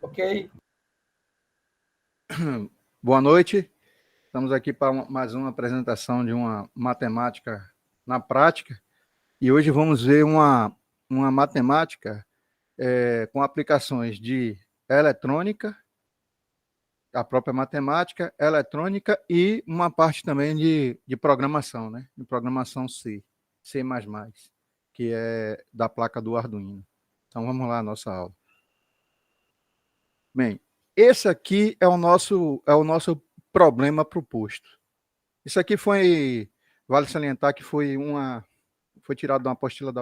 Ok? Boa noite. Estamos aqui para mais uma apresentação de uma matemática na prática. E hoje vamos ver uma matemática com aplicações de eletrônica, a própria matemática, eletrônica e uma parte também de programação, né? De programação C, C++, que é da placa do Arduino. Então vamos lá, a nossa aula. Bem, esse aqui é o nosso problema proposto. Isso aqui vale salientar que foi tirado de uma apostila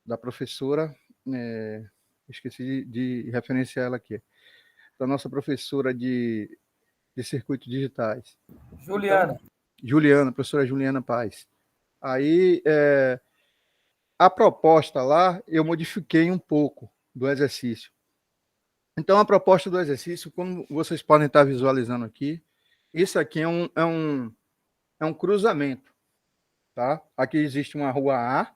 da professora, esqueci de referenciar ela aqui, da nossa professora de circuitos digitais. Juliana. Então, Juliana, professora Juliana Paz. Aí, a proposta lá, eu modifiquei um pouco do exercício. Então, a proposta do exercício, como vocês podem estar visualizando aqui, isso aqui é um cruzamento. Tá? Aqui existe uma rua A,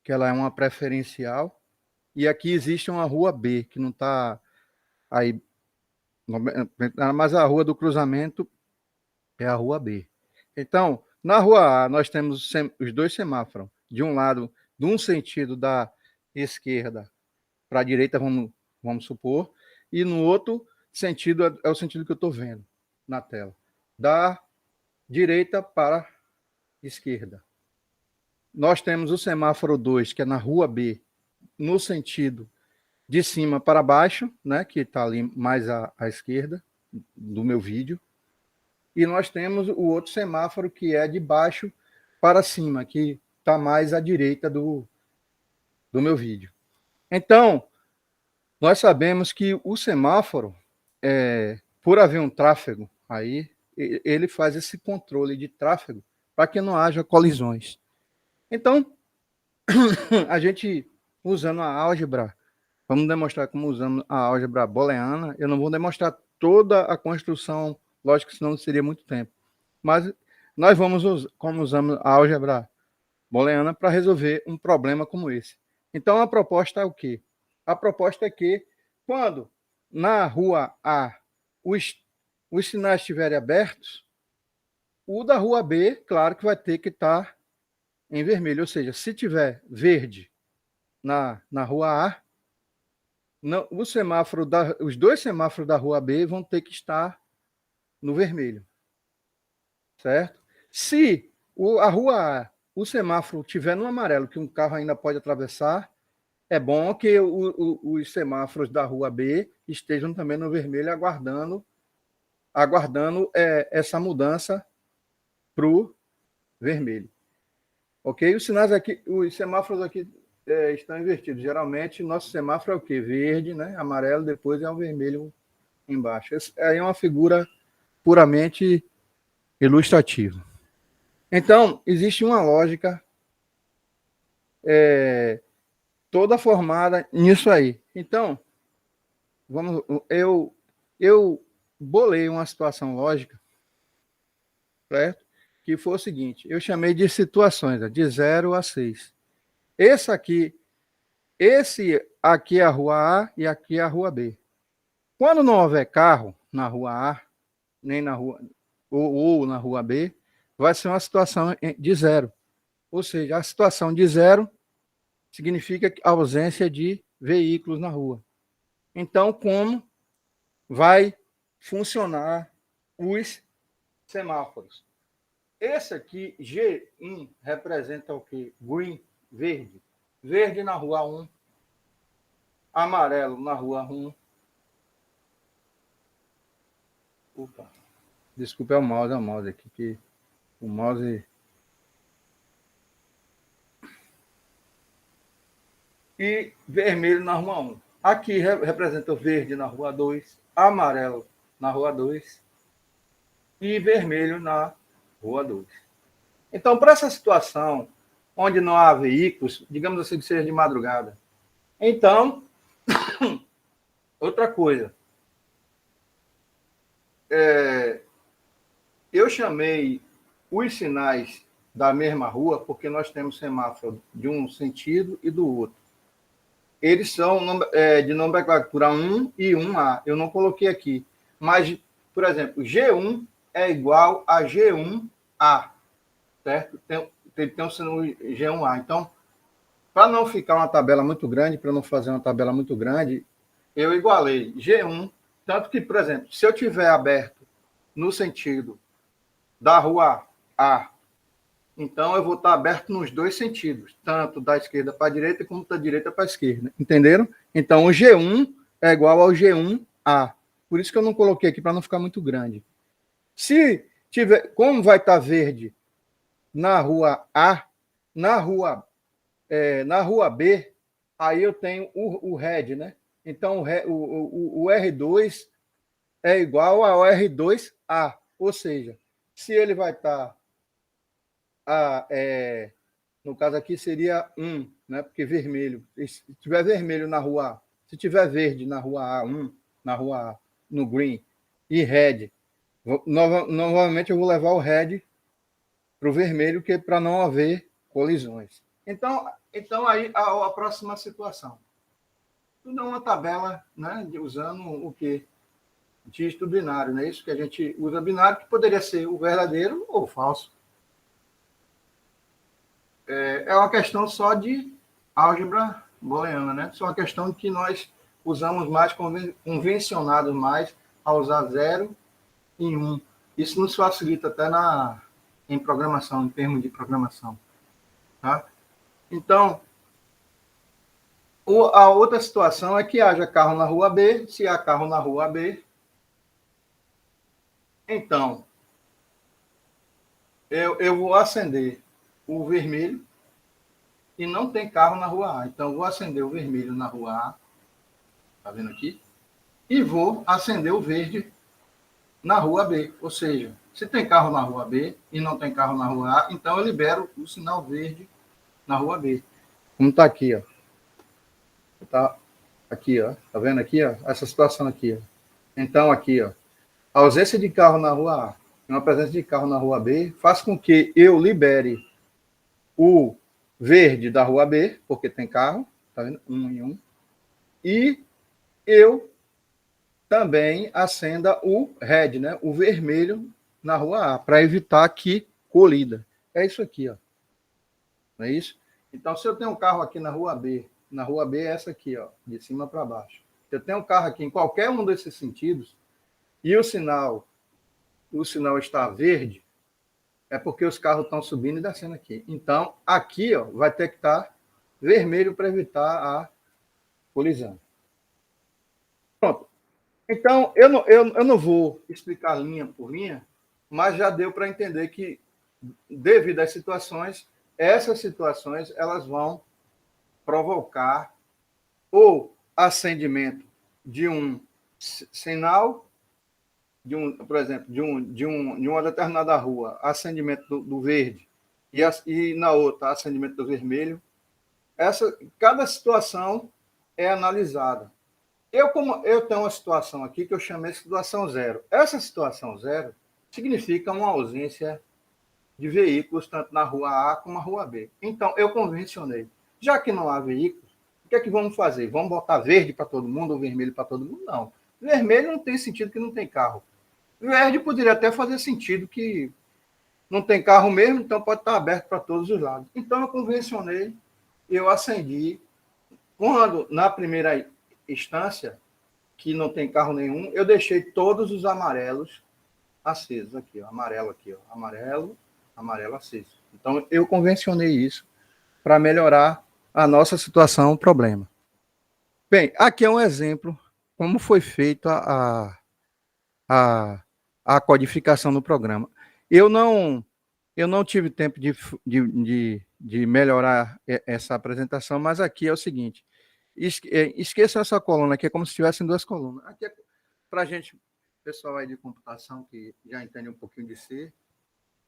que ela é uma preferencial, e aqui existe uma rua B, que não está aí, mas a rua do cruzamento é a rua B. Então, na rua A, nós temos os dois semáforos. De um lado, de um sentido da esquerda para a direita, vamos supor, e no outro sentido é o sentido que eu estou vendo na tela. Da direita para a esquerda. Nós temos o semáforo 2, que é na rua B, no sentido de cima para baixo, né, que está ali mais à esquerda do meu vídeo. E nós temos o outro semáforo, que é de baixo para cima, que está mais à direita do meu vídeo. Então, nós sabemos que o semáforo, por haver um tráfego aí, ele faz esse controle de tráfego para que não haja colisões. Então, a gente, usando a álgebra, vamos demonstrar como usamos a álgebra booleana. Eu não vou demonstrar toda a construção lógica, senão seria muito tempo. Mas nós como usamos a álgebra booleana para resolver um problema como esse. Então, a proposta é o quê? A proposta é que, quando na rua A os sinais estiverem abertos, o da rua B, claro que vai ter que estar em vermelho. Ou seja, se tiver verde na rua A, não, os dois semáforos da rua B vão ter que estar no vermelho. Certo? Se a rua A, o semáforo tiver no amarelo, que um carro ainda pode atravessar, é bom que os semáforos da rua B estejam também no vermelho, aguardando essa mudança para o vermelho. Ok? Os sinais aqui, os semáforos aqui estão invertidos. Geralmente, nosso semáforo é o quê? Verde, né? Amarelo, depois é o vermelho embaixo. Essa aí é uma figura puramente ilustrativa. Então, existe uma lógica toda formada nisso aí. Então, eu bolei uma situação lógica, certo? Que foi o seguinte, eu chamei de situações, de 0 a 6. Esse aqui é a rua A e aqui é a rua B. Quando não houver carro na rua A, nem na rua ou na rua B, vai ser uma situação de 0. Ou seja, a situação de 0 significa a ausência de veículos na rua. Então, como vai funcionar os semáforos? Esse aqui, G1, representa o quê? Green, verde. Verde na rua 1, amarelo na rua 1. Opa, desculpa, é o mouse aqui, que o mouse... E vermelho na rua 1. Aqui representa o verde na rua 2, amarelo na rua 2 e vermelho na rua 2. Então, para essa situação, onde não há veículos, digamos assim que seja de madrugada, então, outra coisa, eu chamei os sinais da mesma rua porque nós temos semáforo de um sentido e do outro. eles são de nomenclatura 1 e 1A. Eu não coloquei aqui. Mas, por exemplo, G1 é igual a G1A, certo? Tem um sinal G1A. Então, para não ficar uma tabela muito grande, para não fazer uma tabela muito grande, eu igualei G1, tanto que, por exemplo, se eu tiver aberto no sentido da rua A, então eu vou estar aberto nos dois sentidos, tanto da esquerda para a direita como da direita para a esquerda. Entenderam? Então o G1 é igual ao G1A. Por isso que eu não coloquei aqui para não ficar muito grande. Se tiver, como vai estar verde na rua A, na rua B, aí eu tenho o red, né? Então o R2 é igual ao R2A. Ou seja, se ele vai estar no caso aqui seria 1, né? Porque vermelho. Se tiver vermelho na rua A, se tiver verde na rua A, 1, na rua A, no green, e red, novamente eu vou levar o red para o vermelho, que é para não haver colisões. Então aí a próxima situação. Tudo é uma tabela, né? Usando o quê? Dígito binário, não é isso? Que a gente usa binário, que poderia ser o verdadeiro ou o falso. É uma questão só de álgebra booleana, né? Só uma questão que nós usamos mais, convencionados mais, a usar 0 e 1. Isso nos facilita até em programação, em termos de programação. Tá? Então, a outra situação é que haja carro na rua B. Se há carro na rua B, então, eu vou acender o vermelho e não tem carro na rua A. Então, eu vou acender o vermelho na rua A, tá vendo aqui? E vou acender o verde na rua B. Ou seja, se tem carro na rua B e não tem carro na rua A, então eu libero o sinal verde na rua B. Como está aqui, ó. Tá aqui, ó. Tá vendo aqui, ó? Essa situação aqui, ó. Então, aqui, ó. A ausência de carro na rua A e uma presença de carro na rua B faz com que eu libere o verde da rua B, porque tem carro, tá vendo? 1 em 1. E eu também acenda o red, né? O vermelho na rua A, para evitar que colida. É isso aqui, ó. Não é isso? Então, se eu tenho um carro aqui na rua B é essa aqui, ó, de cima para baixo. Se eu tenho um carro aqui em qualquer um desses sentidos e o sinal está verde, é porque os carros estão subindo e descendo aqui. Então, aqui, ó, vai ter que estar vermelho para evitar a colisão. Pronto. Então, eu não vou explicar linha por linha, mas já deu para entender que, devido às situações, essas situações elas vão provocar ou acendimento de um sinal, por exemplo, de uma determinada rua, acendimento do verde, e na outra, acendimento do vermelho. Cada situação é analisada. Eu tenho uma situação aqui que eu chamei de situação zero. Essa situação zero significa uma ausência de veículos, tanto na rua A como na rua B. Então, eu convencionei. Já que não há veículos, o que é que vamos fazer? Vamos botar verde para todo mundo ou vermelho para todo mundo? Não. Vermelho não tem sentido que não tem carro. Verde poderia até fazer sentido que não tem carro mesmo, então pode estar aberto para todos os lados. Então, eu convencionei, eu acendi. Quando, na primeira instância, que não tem carro nenhum, eu deixei todos os amarelos acesos aqui, ó, amarelo aqui, ó, amarelo aceso. Então eu convencionei isso para melhorar a nossa situação, o problema. Bem, aqui é um exemplo como foi feita a codificação do programa. Eu não tive tempo de melhorar essa apresentação, mas aqui é o seguinte: esqueça essa coluna aqui, é como se tivessem duas colunas. Aqui é para a gente, pessoal aí de computação que já entende um pouquinho de C.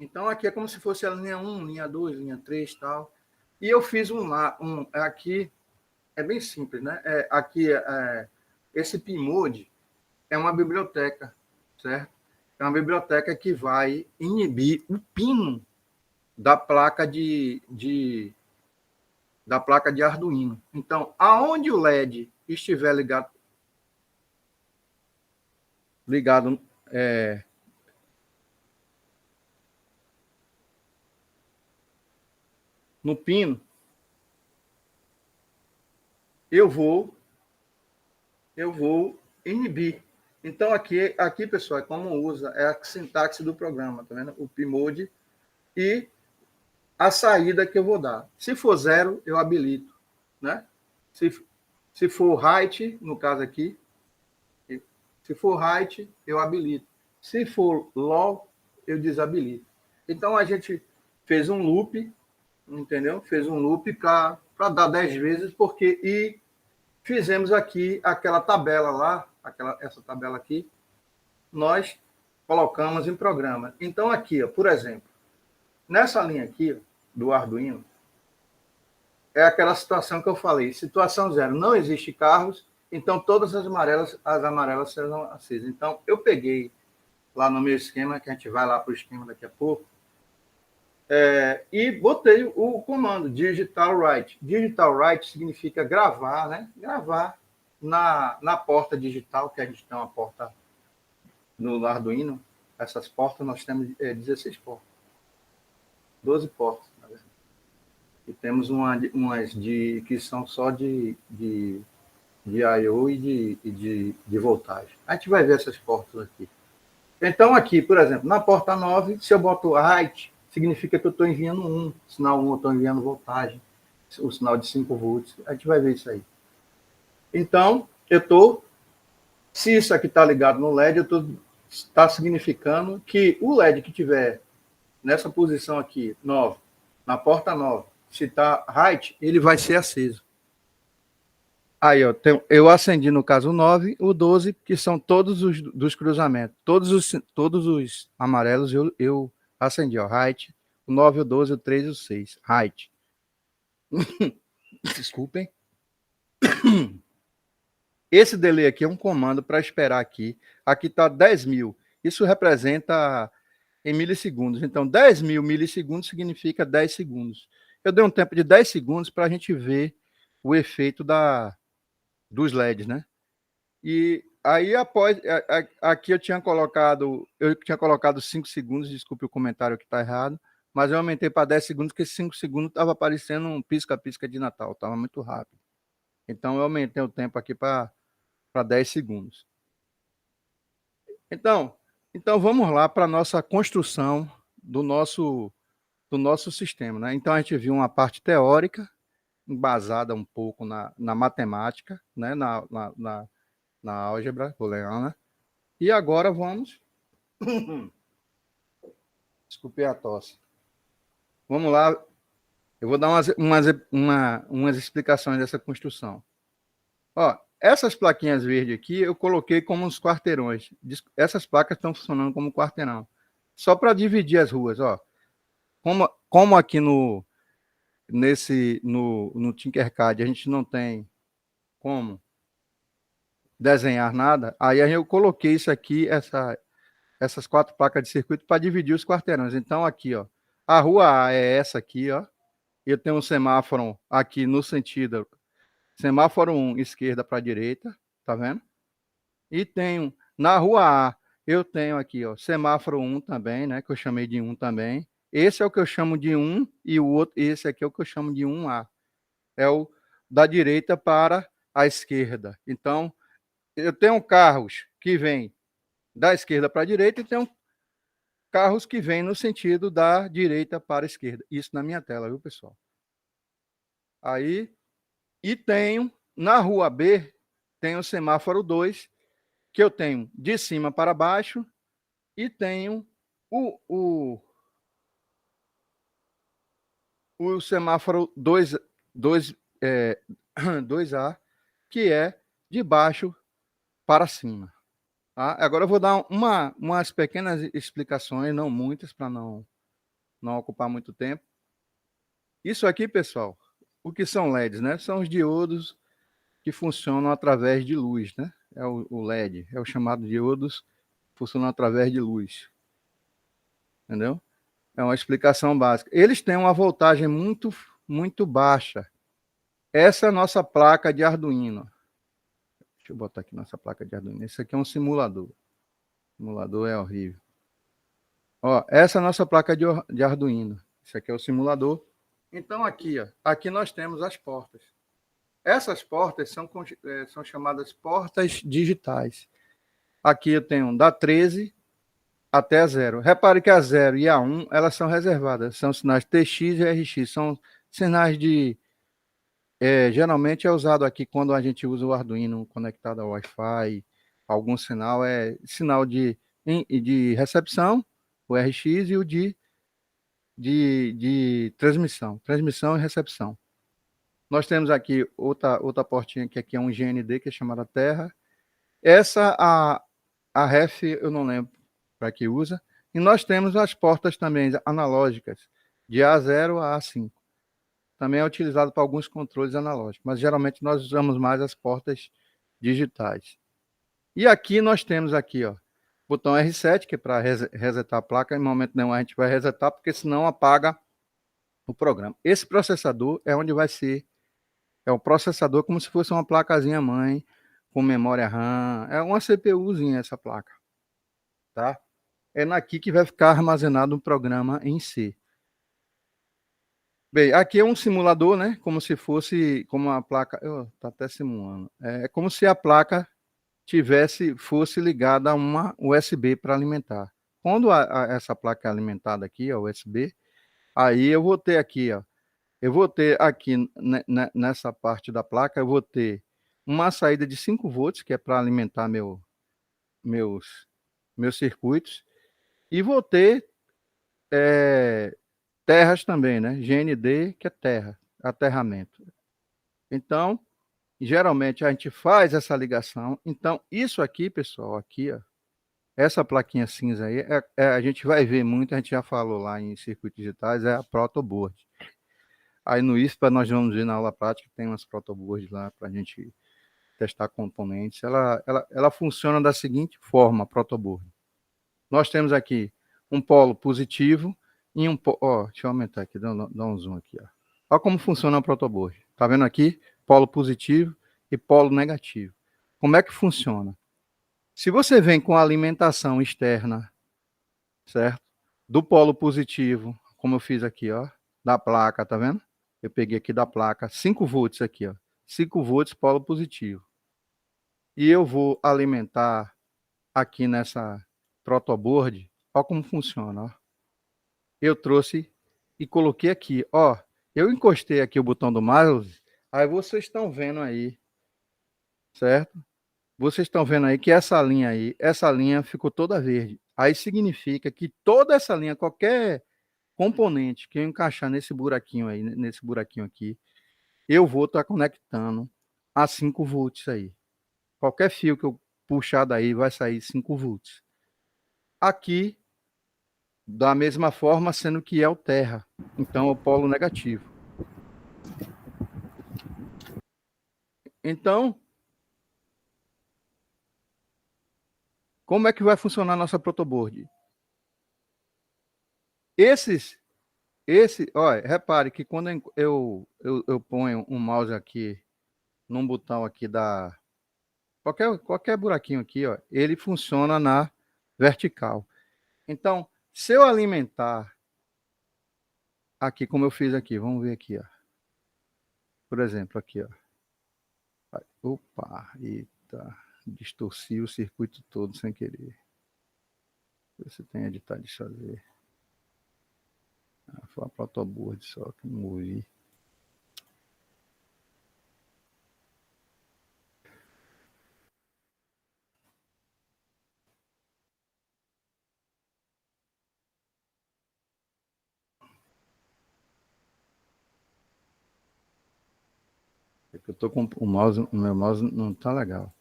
Então, aqui é como se fosse a linha 1, linha 2, linha 3 e tal. E eu fiz aqui, é bem simples, né? Esse Pmode é uma biblioteca, certo? É uma biblioteca que vai inibir o pino da placa de da placa de Arduino. Então, aonde o LED estiver ligado no pino, eu vou inibir. Então, aqui pessoal, é como usa, é a sintaxe do programa, tá vendo? O Pmode e a saída que eu vou dar. Se for 0, eu habilito, né? Se for height, no caso aqui, se for height, eu habilito. Se for low, eu desabilito. Então, a gente fez um loop, entendeu? Fez um loop para dar 10 vezes, e fizemos aqui aquela tabela lá, essa tabela aqui, nós colocamos em programa. Então, aqui, ó, por exemplo, nessa linha aqui, ó, do Arduino, é aquela situação que eu falei, situação 0, não existe carros, então todas as amarelas serão acesas. Então, eu peguei lá no meu esquema, que a gente vai lá para o esquema daqui a pouco, e botei o comando digital write. Digital write significa gravar, né? Gravar na porta digital, que a gente tem uma porta no Arduino. Essas portas nós temos 16 portas. 12 portas, na verdade. E temos umas que são só de I/O e de voltagem. A gente vai ver essas portas aqui. Então, aqui, por exemplo, na porta 9, se eu boto write, significa que eu estou enviando 1. Sinal 1, eu estou enviando voltagem. O sinal de 5 volts. A gente vai ver isso aí. Então, se isso aqui está ligado no LED, está significando que o LED que tiver nessa posição aqui, 9, na porta 9, se está right, ele vai ser aceso. Aí, ó, eu acendi no caso o 9, o 12, que são todos os dos cruzamentos. Todos os amarelos eu acendi, ó, right, o 9, o 12, o 3 e o 6, right. Desculpem. Esse delay aqui é um comando para esperar aqui. Aqui está 10.000. Isso representa em milissegundos. Então, 10.000 milissegundos significa 10 segundos. Eu dei um tempo de 10 segundos para a gente ver o efeito dos LEDs, né? E aí, aqui eu tinha colocado 5 segundos, desculpe o comentário que está errado, mas eu aumentei para 10 segundos, porque 5 segundos estava aparecendo um pisca-pisca de Natal, estava muito rápido. Então, eu aumentei o tempo aqui para 10 segundos. Então vamos lá para a nossa construção do nosso sistema, né? Então, a gente viu uma parte teórica, embasada um pouco na matemática, né? na álgebra booleana. E agora vamos... Desculpe a tosse. Vamos lá. Eu vou dar umas explicações dessa construção. Ó, essas plaquinhas verdes aqui eu coloquei como uns quarteirões. Essas placas estão funcionando como quarteirão. Só para dividir as ruas, ó. Como aqui no Tinkercad a gente não tem como desenhar nada, aí eu coloquei isso aqui, essas 4 placas de circuito para dividir os quarteirões. Então aqui, ó, a rua A é essa aqui, ó. Eu tenho um semáforo aqui no sentido semáforo 1, esquerda para direita, tá vendo? E tenho na rua A, eu tenho aqui, ó, semáforo 1 também, né, que eu chamei de 1 também. Esse é o que eu chamo de 1 e o outro, esse aqui é o que eu chamo de 1A. É o da direita para a esquerda. Então, eu tenho carros que vêm da esquerda para a direita e tenho carros que vêm no sentido da direita para a esquerda. Isso na minha tela, viu, pessoal? Aí, e tenho, na rua B, tem o semáforo 2, que eu tenho de cima para baixo, e tenho o semáforo 2A, que é de baixo para cima. Tá? Agora eu vou dar umas pequenas explicações, não muitas, para não ocupar muito tempo. Isso aqui, pessoal, o que são LEDs, né? São os diodos que funcionam através de luz, né? É o LED, é o chamado diodos que funcionam através de luz. Entendeu? É uma explicação básica. Eles têm uma voltagem muito, muito baixa. Essa é a nossa placa de Arduino. Deixa eu botar aqui nossa placa de Arduino. Esse aqui é um simulador. O simulador é horrível. Ó, essa é a nossa placa de Arduino. Esse aqui é o simulador. Então aqui, ó, aqui nós temos as portas. Essas portas são chamadas portas digitais. Aqui eu tenho da 13 até a 0. Repare que a 0 e a 1, elas são reservadas. São sinais TX e RX. São sinais de... geralmente é usado aqui quando a gente usa o Arduino conectado ao Wi-Fi. Algum sinal é sinal de recepção, o RX, e o de transmissão e recepção. Nós temos aqui outra portinha que aqui é um GND, que é chamada Terra. Essa, a ref, eu não lembro para que usa. E nós temos as portas também analógicas, de A0 a A5. Também é utilizado para alguns controles analógicos, mas geralmente nós usamos mais as portas digitais. E aqui nós temos aqui, ó, botão R7, que é para resetar a placa. Em momento nenhum a gente vai resetar, porque senão apaga o programa. Esse processador é onde vai ser, é o processador como se fosse uma placazinha mãe, com memória RAM, é uma CPUzinha essa placa, tá? É naqui que vai ficar armazenado o programa em si. Bem, aqui é um simulador, né? Como se fosse, como a placa, tá até simulando. É como se a placa fosse ligada a uma USB para alimentar. Quando essa placa é alimentada aqui, a USB, aí eu vou ter aqui, ó, eu vou ter aqui nessa parte da placa, eu vou ter uma saída de 5 volts, que é para alimentar meus, meus circuitos, e vou ter terras também, né? GND, que é terra, aterramento. Então, geralmente a gente faz essa ligação. Então, isso aqui, pessoal, aqui, ó, essa plaquinha cinza aí, a gente vai ver muito, a gente já falou lá em circuitos digitais, é a protoboard. Aí no ISPA nós vamos ver na aula prática, tem umas protoboards lá para a gente testar componentes. Ela funciona da seguinte forma, a protoboard. Nós temos aqui um polo positivo e um polo... Ó, deixa eu aumentar aqui, dá um zoom aqui. Ó. Olha como funciona a protoboard. Tá vendo aqui? Polo positivo e polo negativo. Como é que funciona? Se você vem com a alimentação externa, certo? Do polo positivo, como eu fiz aqui, ó, da placa, tá vendo? Eu peguei aqui da placa 5 volts aqui, ó. 5 volts polo positivo. E eu vou alimentar aqui nessa protoboard, ó como funciona, ó. Eu trouxe e coloquei aqui, ó. Eu encostei aqui o botão do mouse, aí vocês estão vendo aí, certo? Vocês estão vendo aí que essa linha aí, essa linha ficou toda verde. Aí significa que toda essa linha, qualquer componente que eu encaixar nesse buraquinho aí, nesse buraquinho aqui, eu vou estar conectando a 5 volts aí. Qualquer fio que eu puxar daí vai sair 5 volts. Aqui, da mesma forma, sendo que é o terra. Então, é o polo negativo. Então, como é que vai funcionar a nossa protoboard? Esses, olha, repare que quando eu ponho um mouse aqui, num botão aqui da... Qualquer buraquinho aqui, ó, ele funciona na vertical. Então, se eu alimentar aqui, como eu fiz aqui, vamos ver aqui, ó. Por exemplo, aqui, ó. Opa, eita, distorci o circuito todo sem querer. Você tem editar, deixa eu ver. Foi a protoboard só que não ouvi. É que eu tô com o mouse, o meu mouse não tá legal.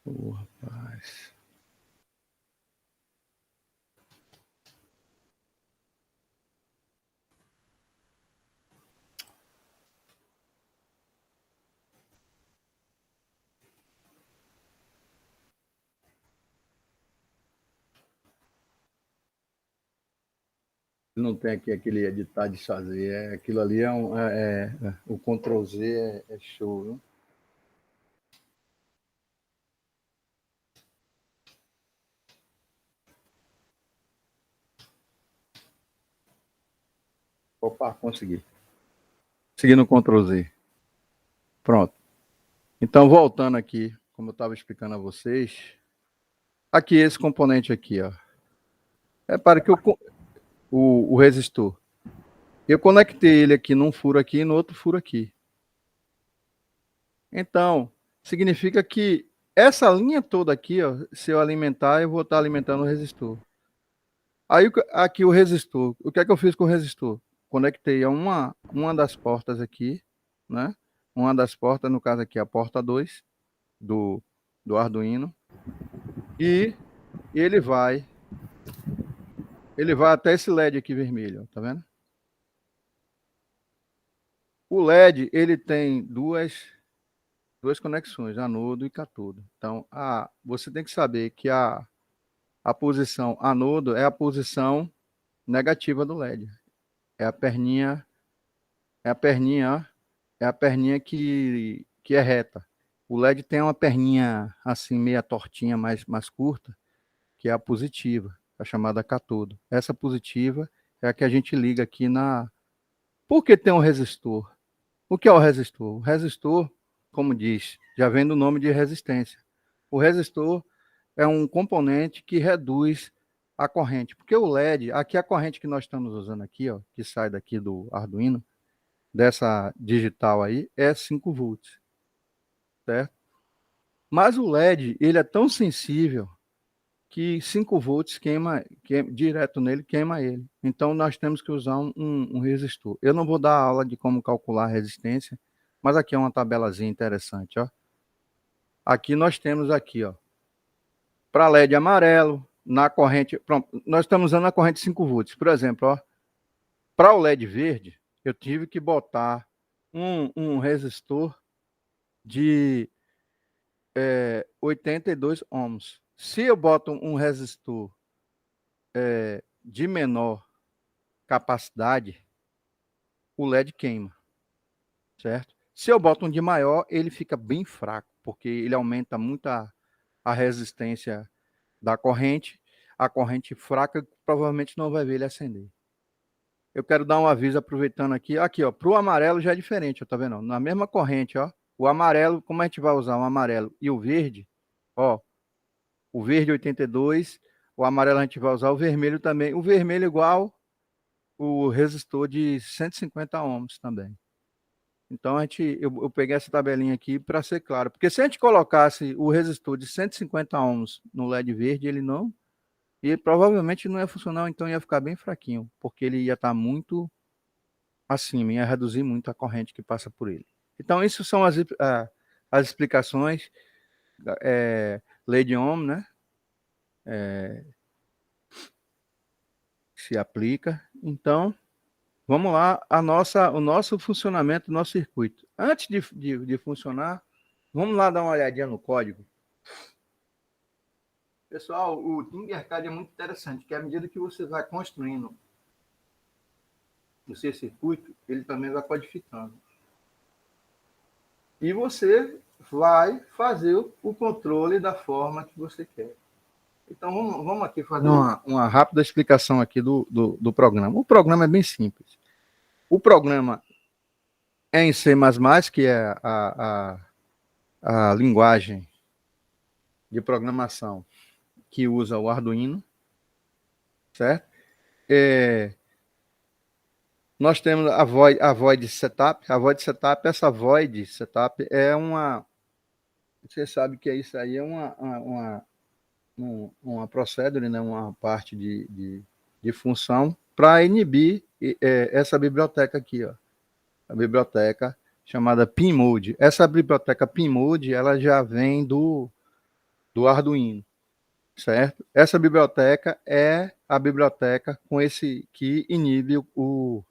Ô, rapaz. Não tem aqui aquele editar de fazer. Aquilo ali o Ctrl Z é show, viu? Opa, consegui. Segui no Ctrl Z. Pronto. Então, voltando aqui, como eu estava explicando a vocês, aqui esse componente aqui, ó. Repare que o resistor. Eu conectei ele aqui num furo aqui e no outro furo aqui. Então, significa que essa linha toda aqui, ó, se eu alimentar, eu vou estar alimentando o resistor. Aí aqui o resistor, o que é que eu fiz com o resistor? Conectei a uma das portas aqui, né? Uma das portas, no caso aqui, a porta 2 do Arduino. E ele vai até esse LED aqui vermelho, ó, tá vendo? O LED, ele tem duas conexões, anodo e catodo. Então, você tem que saber que a posição anodo é a posição negativa do LED. É a perninha, é a perninha, é a perninha que é reta. O LED tem uma perninha assim, meia tortinha, mais curta, que é a positiva, a chamada catodo. Essa positiva é a que a gente liga aqui na. Por que tem um resistor? O que é o resistor? O resistor, como diz, já vem do nome de resistência. O resistor é um componente que reduz a corrente, porque o LED, aqui a corrente que nós estamos usando aqui, ó, que sai daqui do Arduino, dessa digital aí, é 5 volts, certo? Mas o LED, ele é tão sensível que 5 volts direto nele, queima ele. Então nós temos que usar um resistor. Eu não vou dar aula de como calcular a resistência, mas aqui é uma tabelazinha interessante, ó. Aqui nós temos aqui, ó, para LED amarelo, na corrente, pronto, nós estamos usando a corrente 5 volts. Por exemplo, ó, para o LED verde, eu tive que botar um resistor de 82 ohms. Se eu boto um resistor de menor capacidade, o LED queima, certo? Se eu boto um de maior, ele fica bem fraco, porque ele aumenta muito a resistência da corrente. A corrente fraca provavelmente não vai ver ele acender. Eu quero dar um aviso aproveitando aqui. Aqui, ó, para o amarelo já é diferente, ó, tá vendo? Na mesma corrente, ó. O amarelo, como a gente vai usar o amarelo e o verde, ó, o verde 82, o amarelo a gente vai usar o vermelho também. O vermelho igual o resistor de 150 ohms também. Então eu peguei essa tabelinha aqui para ser claro, porque se a gente colocasse o resistor de 150 ohms no LED verde, ele não, e provavelmente não ia funcionar, então ia ficar bem fraquinho, porque ele ia estar muito acima, ia reduzir muito a corrente que passa por ele. Então isso são as explicações, lei de Ohm, né? Se aplica. Então vamos lá, o nosso funcionamento do nosso circuito. Antes de funcionar, vamos lá dar uma olhadinha no código. Pessoal, o Tinkercad é muito interessante, que à medida que você vai construindo o seu circuito, ele também vai codificando. E você vai fazer o controle da forma que você quer. Então, vamos aqui fazer uma rápida explicação aqui do programa. O programa é bem simples. O programa é em C++, que é a linguagem de programação que usa o Arduino, certo? Nós temos a void setup. A void setup, essa void setup é uma... Você sabe que isso aí é uma procedure, né? Uma parte de função para inibir essa biblioteca aqui, ó. A biblioteca chamada pinmode. Essa biblioteca pinmode, ela já vem do Arduino, certo? Essa biblioteca é a biblioteca com esse que inibe o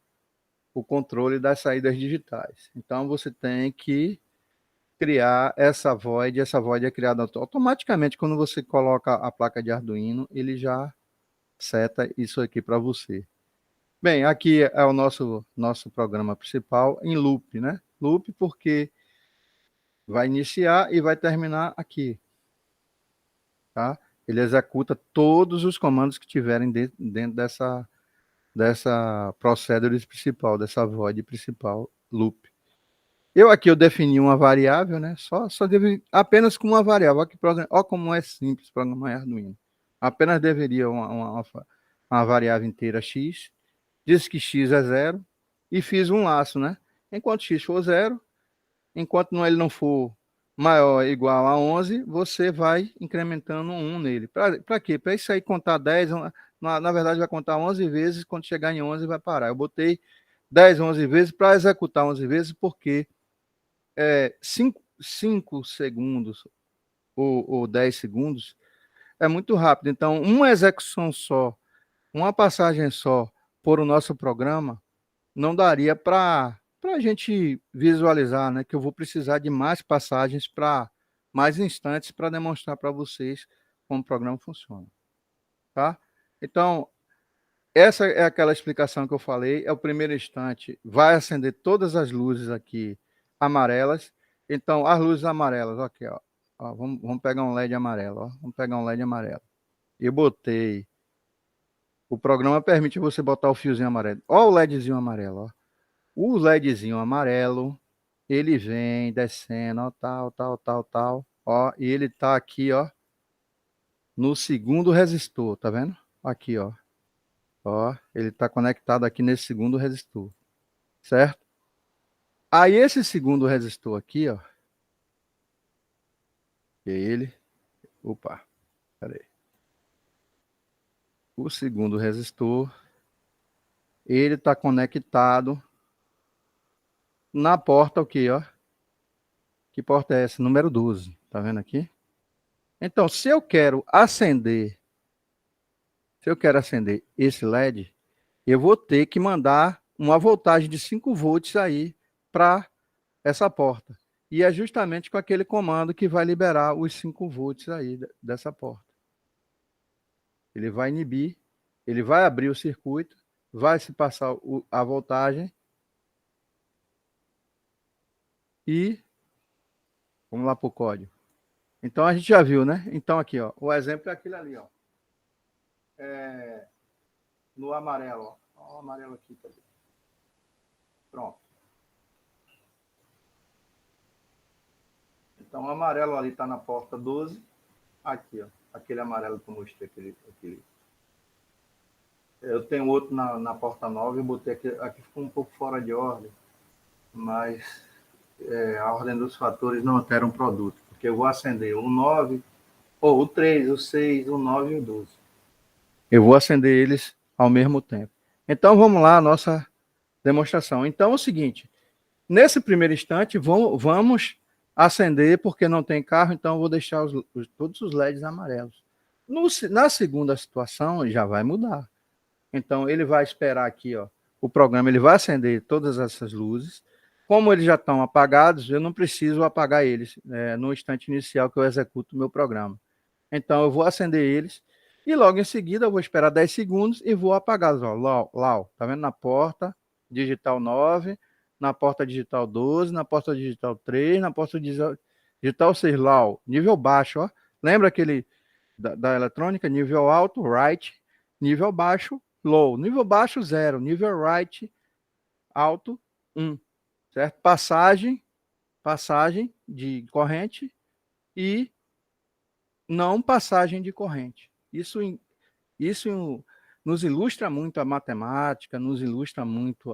controle das saídas digitais. Então você tem que criar essa void é criada automaticamente quando você coloca a placa de Arduino, ele já seta isso aqui para você. Bem, aqui é o nosso programa principal em loop, né? Loop porque vai iniciar e vai terminar aqui, tá? Ele executa todos os comandos que tiverem dentro dessa procedure principal, dessa void principal loop. Eu defini uma variável, né? Só apenas com uma variável. Olha como é simples programar em Arduino. Apenas deveria uma variável inteira x, diz que x é zero e fiz um laço, né? Enquanto x for zero, enquanto ele não for maior ou igual a 11, você vai incrementando um nele. Para quê? Para isso aí contar 10, na verdade vai contar 11 vezes, quando chegar em 11 vai parar. Eu botei 10, 11 vezes para executar 11 vezes, porque 5 segundos ou 10 segundos é muito rápido. Então, uma execução só, uma passagem só por o nosso programa, não daria para a gente visualizar, né? Que eu vou precisar de mais passagens para mais instantes para demonstrar para vocês como o programa funciona, tá? Então, essa é aquela explicação que eu falei. É o primeiro instante, vai acender todas as luzes aqui amarelas. Então, as luzes amarelas, aqui, ó. Vamos pegar um LED amarelo, ó. Vamos pegar um LED amarelo. Eu botei. O programa permite você botar o fiozinho amarelo. Ó o LEDzinho amarelo, ó. O LEDzinho amarelo, ele vem descendo, ó, tal, ó, e ele tá aqui, ó, no segundo resistor, tá vendo? Aqui, ó. Ó, ele tá conectado aqui nesse segundo resistor, certo? Aí esse segundo resistor aqui, ó, que é ele, opa, peraí. O segundo resistor, ele tá conectado na porta o quê, ó? Que porta é essa? Número 12, tá vendo aqui? Então, se eu quero acender esse LED, eu vou ter que mandar uma voltagem de 5 volts aí para essa porta. E é justamente com aquele comando que vai liberar os 5 volts aí dessa porta. Ele vai inibir, ele vai abrir o circuito, vai se passar a voltagem e vamos lá para o código. Então a gente já viu, né? Então aqui, ó, o exemplo é aquele ali, ó. No amarelo, ó. Ó o amarelo aqui também. Pronto. Então o amarelo ali está na porta 12. Aqui, ó. Aquele amarelo que eu mostrei, aquele. Eu tenho outro na porta 9, eu botei aqui ficou um pouco fora de ordem, mas a ordem dos fatores não altera um produto, porque eu vou acender o 9, ou o 3, o 6, o 9 e o 12. Eu vou acender eles ao mesmo tempo. Então vamos lá, a nossa demonstração. Então é o seguinte, nesse primeiro instante vamos acender, porque não tem carro, então eu vou deixar todos os LEDs amarelos. Na segunda situação já vai mudar. Então, ele vai esperar aqui, ó, o programa ele vai acender todas essas luzes. Como eles já estão apagados, eu não preciso apagar eles no instante inicial que eu executo o meu programa. Então, eu vou acender eles e logo em seguida eu vou esperar 10 segundos e vou apagá-los. Lá, tá vendo? Na porta digital 9, na porta digital 12, na porta digital 3, na porta digital 6, lá, nível baixo. Ó. Lembra aquele da eletrônica? Nível alto, right, nível baixo, low. Nível baixo, 0. Nível right, alto, 1. Certo? Passagem de corrente e não passagem de corrente. Isso nos ilustra muito a matemática, nos ilustra muito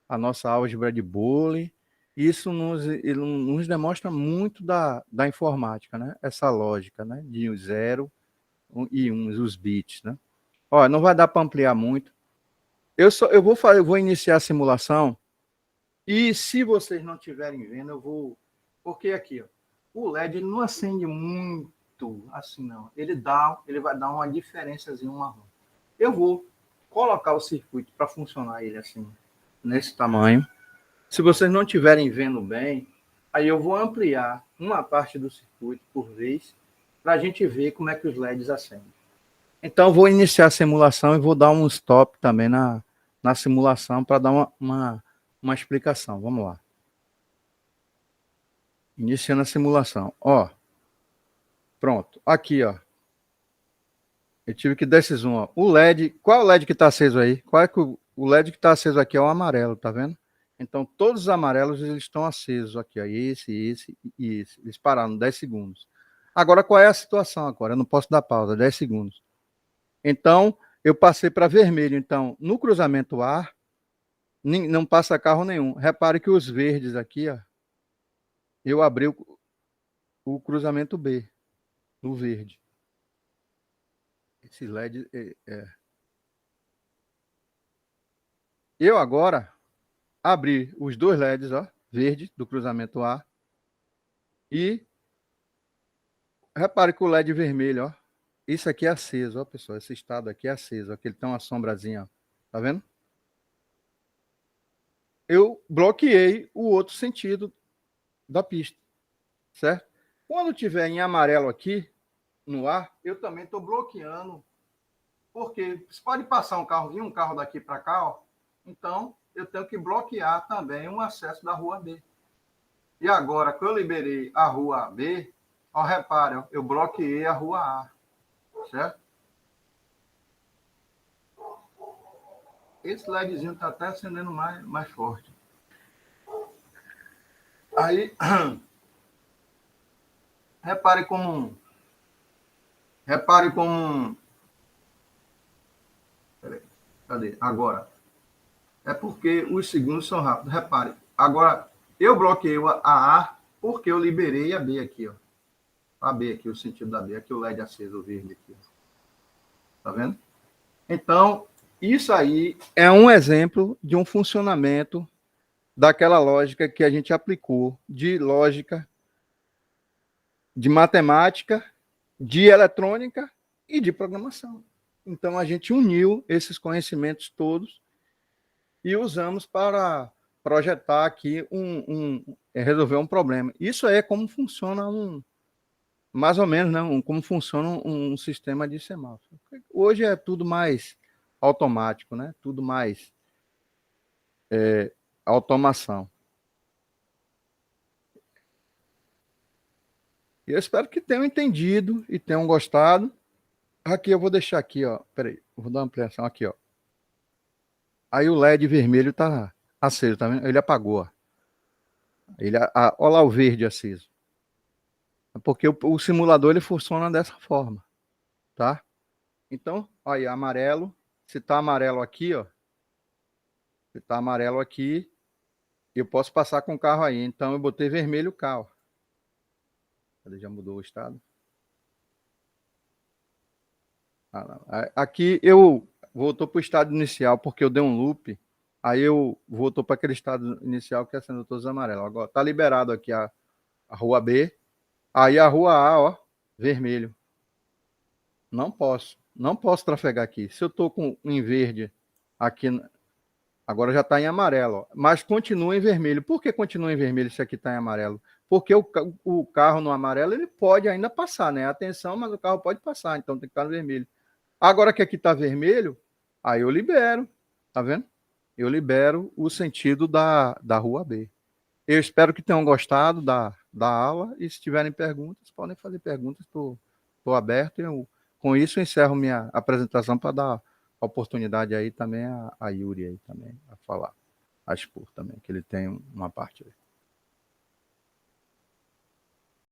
a nossa álgebra de Boolean. Isso nos demonstra muito da informática, né? Essa lógica, né? De 0 e 1, os bits, né? Olha, não vai dar para ampliar muito. Eu vou iniciar a simulação e se vocês não estiverem vendo, eu vou... Porque aqui, ó, o LED ele não acende muito assim, não. Ele vai dar uma diferençazinha marrom. Eu vou colocar o circuito para funcionar ele assim, nesse tamanho. Se vocês não estiverem vendo bem, aí eu vou ampliar uma parte do circuito por vez para a gente ver como é que os LEDs acendem. Então, vou iniciar a simulação e vou dar um stop também na simulação para dar uma explicação. Vamos lá. Iniciando a simulação. Ó, pronto. Aqui, ó. Eu tive que dar esse zoom, ó. O LED, qual é o LED que está aceso aí? Qual é que o LED que está aceso aqui é o amarelo, tá vendo? Então, todos os amarelos eles estão acesos aqui, ó. Esse e esse. Eles pararam 10 segundos. Agora, qual é a situação agora? Eu não posso dar pausa, 10 segundos. Então, eu passei para vermelho. Então, no cruzamento A, não passa carro nenhum. Repare que os verdes aqui, ó, eu abri o cruzamento B, no verde. Esse LED Eu agora abri os dois LEDs, ó, verde do cruzamento A. E repare que o LED vermelho, ó, isso aqui é aceso, ó, pessoal. Esse estado aqui é aceso, aqui ele tem uma sombrazinha, ó. Tá vendo? Eu bloqueei o outro sentido da pista, certo? Quando tiver em amarelo aqui no ar, eu também estou bloqueando, porque pode passar um carro, vir um carro daqui para cá, ó. Então eu tenho que bloquear também o acesso da rua B. E agora que eu liberei a rua B, ó, repare, ó, eu bloqueei a rua A, certo? Esse LEDzinho está até acendendo mais forte. Aí, repare como. Peraí, cadê? Agora. É porque os segundos são rápidos. Repare. Agora, eu bloqueei a A porque eu liberei a B aqui, ó. A B aqui, o sentido da B. Aqui o LED aceso, o verde aqui. Tá vendo? Então, isso aí é um exemplo de um funcionamento daquela lógica que a gente aplicou, de lógica, de matemática, de eletrônica e de programação. Então, a gente uniu esses conhecimentos todos e usamos para projetar aqui resolver um problema. Isso é como funciona mais ou menos, né? Como funciona um sistema de semáforo. Hoje é tudo mais automático, né? Tudo mais automação. E eu espero que tenham entendido e tenham gostado. Aqui eu vou deixar aqui, ó. Peraí, vou dar uma ampliação aqui, ó. Aí o LED vermelho tá aceso, tá vendo? Ele apagou, ó. Olha lá o verde aceso. Porque o simulador ele funciona dessa forma, tá? Então, aí, amarelo. Se tá amarelo aqui, ó. Se tá amarelo aqui, eu posso passar com o carro aí. Então, eu botei vermelho o carro. Ele já mudou o estado. Aqui eu voltou para o estado inicial porque eu dei um loop. Aí eu voltou para aquele estado inicial que acendeu todos os amarelos. Agora tá liberado aqui a rua B. Aí a rua A, ó, vermelho. Não posso trafegar aqui. Se eu tô com em verde aqui, agora já está em amarelo, ó, mas continua em vermelho. Por que continua em vermelho se aqui está em amarelo? Porque o carro no amarelo ele pode ainda passar, né? Atenção, mas o carro pode passar, então tem que estar no vermelho. Agora que aqui está vermelho, aí eu libero, tá vendo? Eu libero o sentido da rua B. Eu espero que tenham gostado da aula e se tiverem perguntas, podem fazer perguntas, estou aberto. Com isso, eu encerro minha apresentação para dar a oportunidade aí também a Yuri aí também a falar, a expor também, que ele tem uma parte aí.